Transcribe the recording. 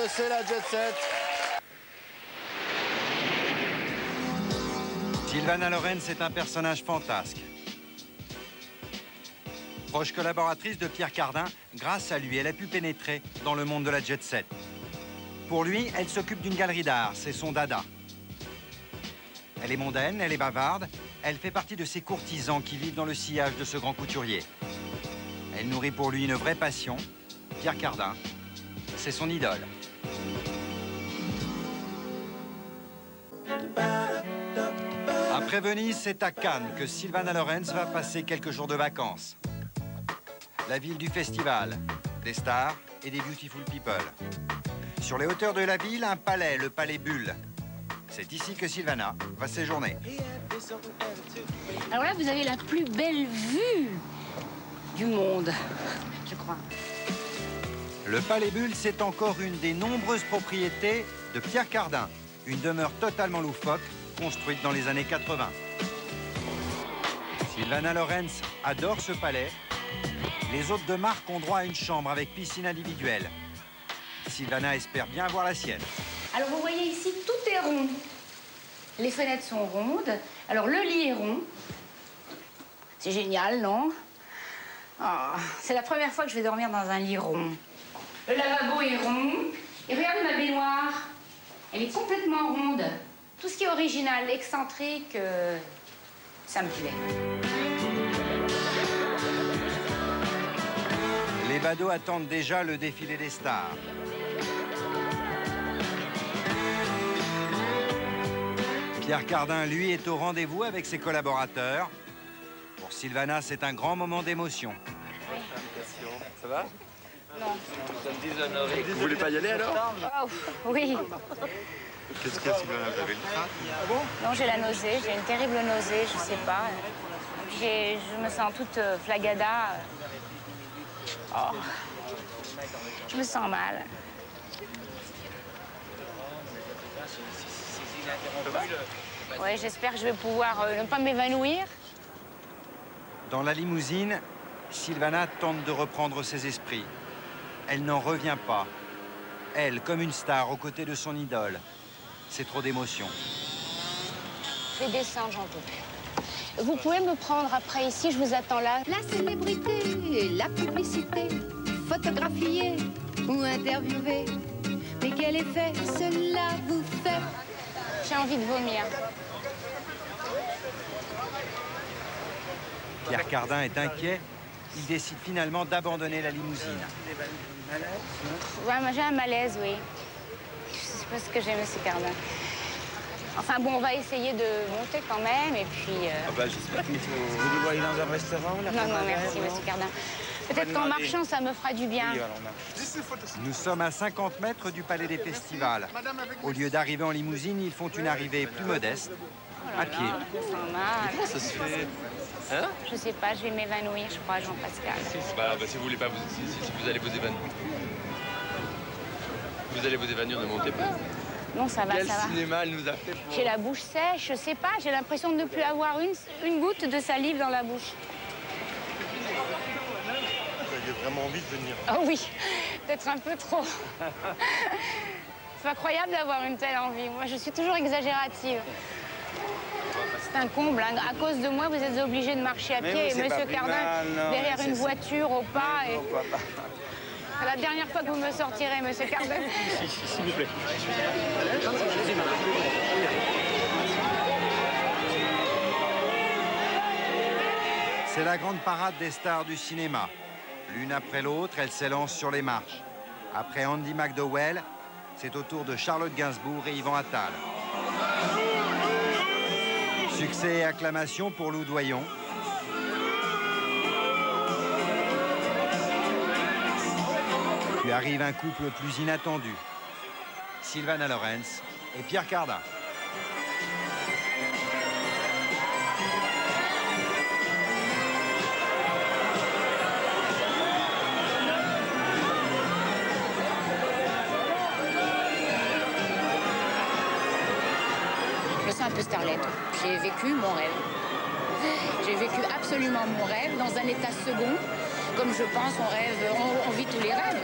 c'est la Jet Set. Sylvana Lorenz est un personnage fantasque. Proche collaboratrice de Pierre Cardin, grâce à lui, elle a pu pénétrer dans le monde de la Jet Set. Pour lui, elle s'occupe d'une galerie d'art, c'est son dada. Elle est mondaine, elle est bavarde, elle fait partie de ces courtisans qui vivent dans le sillage de ce grand couturier. Elle nourrit pour lui une vraie passion. Pierre Cardin, c'est son idole. Après Venise, c'est à Cannes que Sylvana Lorenz va passer quelques jours de vacances. La ville du festival, des stars et des beautiful people. Sur les hauteurs de la ville, un palais, le palais Bulle. C'est ici que Sylvana va séjourner. Alors là, vous avez la plus belle vue du monde, je crois. Le palais Bulle, c'est encore une des nombreuses propriétés de Pierre Cardin. Une demeure totalement loufoque, construite dans les années 80. Sylvana Lorenz adore ce palais. Les hôtes de marque ont droit à une chambre avec piscine individuelle. Sylvana espère bien avoir la sienne. Alors vous voyez ici, tout est rond. Les fenêtres sont rondes. Alors le lit est rond. C'est génial, non? Oh, c'est la première fois que je vais dormir dans un lit rond. Le lavabo est rond. Et regardez ma baignoire. Elle est complètement ronde. Tout ce qui est original, excentrique, ça me plaît. Les badauds attendent déjà le défilé des stars. Pierre Cardin, lui, est au rendez-vous avec ses collaborateurs. Pour Sylvana, c'est un grand moment d'émotion. Ça va? Non. Nous sommes déshonorés. Vous voulez pas y aller alors? Oh, oui. Qu'est-ce qu'il y a, Sylvana? Vous avez le trac? Non, j'ai la nausée. J'ai une terrible nausée, je sais pas. Je me sens toute flagada. Oh. Je me sens mal. Ouais, j'espère que je vais pouvoir ne pas m'évanouir. Dans la limousine, Sylvana tente de reprendre ses esprits. Elle n'en revient pas. Elle, comme une star, aux côtés de son idole. C'est trop d'émotion. Je vais descendre, j'en peux plus. Vous pouvez me prendre après ici, je vous attends là. La célébrité, la publicité, photographier ou interviewer. Mais quel effet cela vous fait? J'ai envie de vomir. Pierre Cardin est inquiet. Il décide finalement d'abandonner la limousine. Ouais, moi j'ai un malaise, oui. Je sais pas ce que j'ai, monsieur Cardin. Enfin bon, on va essayer de monter quand même, et puis... Ah bah j'espère que vous voulez aller dans un restaurant là? Non, non, merci, monsieur Cardin. Peut-être qu'en marchant, ça me fera du bien. Oui, alors, on Nous sommes à 50 mètres du palais des festivals. Au lieu d'arriver en limousine, ils font une arrivée plus modeste, à pied. Je me sens mal. Comment ça se fait? Hein? Je sais pas, je vais m'évanouir, je crois, Jean-Pascal. C'est pas grave, si vous voulez pas, si vous allez vous évanouir. Vous allez vous évanouir, ne montez pas. Non, ça va, Quel ça va. cinéma elle nous a fait pour... J'ai la bouche sèche, je sais pas, j'ai l'impression de ne plus avoir une goutte de salive dans la bouche. Vous aviez vraiment envie de venir. Oh oui, peut-être un peu trop. C'est incroyable d'avoir une telle envie. Moi, je suis toujours exagérative. C'est un comble, hein. À cause de moi, vous êtes obligé de marcher à pied. oui, Et c'est pas monsieur plus Cardin, mal, non, derrière c'est une ça. voiture au pas. Et... Pourquoi pas? C'est la dernière fois que vous me sortirez, monsieur Cardin. S'il vous plaît. C'est la grande parade des stars du cinéma. L'une après l'autre, elles s'élancent sur les marches. Après Andy McDowell, c'est au tour de Charlotte Gainsbourg et Yvan Attal. Succès et acclamation pour Lou Doyon. Puis arrive un couple plus inattendu. Sylvana Lorenz et Pierre Cardin. Je me sens un peu starlette. J'ai vécu mon rêve. J'ai vécu absolument mon rêve dans un état second. Comme je pense, on vit tous les rêves.